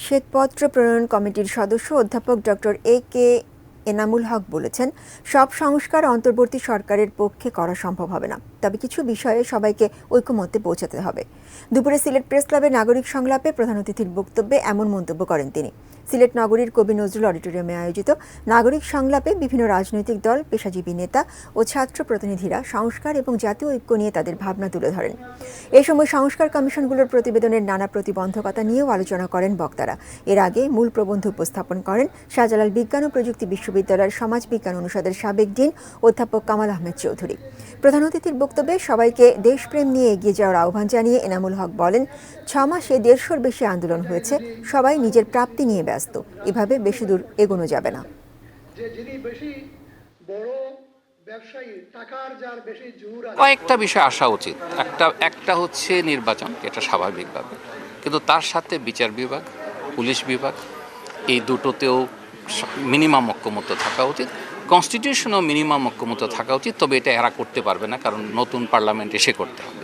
শ্বেতপত্র প্রণয়ন কমিটির সদস্য অধ্যাপক ডক্টর এ.কে এনামুল হক বলেছেন, সব সংস্কার অন্তর্বর্তী সরকারের পক্ষে করা সম্ভব হবে না, তবে কিছু বিষয়ে সবাইকে ঐকমত্যে পৌঁছাতে হবে। দুপুরে সিলেট প্রেস ক্লাবে নাগরিক সংলাপে প্রধান অতিথির বক্তব্যে এমন মন্তব্য করেন তিনি। সিলেট নগরীর কবি নজরুল অডিটোরিয়ামে আয়োজিত নাগরিক সংলাপে বিভিন্ন রাজনৈতিক দল, পেশাজীবী নেতা ও ছাত্র প্রতিনিধিরা সংস্কার এবং জাতীয় ঐক্য নিয়ে তাদের ভাবনা তুলে ধরেন। এ সময় সংস্কার কমিশনগুলোর প্রতিবেদনের নানা প্রতিবন্ধকতা নিয়েও আলোচনা করেন বক্তারা। এর আগে মূল প্রবন্ধ উপস্থাপন করেন শাহজালাল বিজ্ঞান ও প্রযুক্তি বিশ্ববিদ্যালয়ের সমাজ বিজ্ঞান অনুষদের সাবেক ডিন অধ্যাপক কামাল আহমেদ চৌধুরী। প্রধান অতিথির বক্তব্যে সবাইকে দেশপ্রেম নিয়ে এগিয়ে যাওয়ার আহ্বান জানিয়ে এনামুল হক বলেন, 6 মাসে 150-র বেশি আন্দোলন হয়েছে, সবাই নিজের প্রাপ্তি নিয়ে ব্যস্ত, এভাবে বেশি দূর এগোনো যাবে না। কয়েকটা বিষয় আসা উচিত। একটা হচ্ছে নির্বাচন, এটা স্বাভাবিকভাবে, কিন্তু তার সাথে বিচার বিভাগ, পুলিশ বিভাগ, এই দুটোতেও মিনিমাম ঐক্যমত্য থাকা উচিত। কনস্টিটিউশনও মিনিমাম ঐক্যমত্য থাকা উচিত, তবে এটা এরা করতে পারবে না, কারণ নতুন পার্লামেন্ট এসে করতে হবে।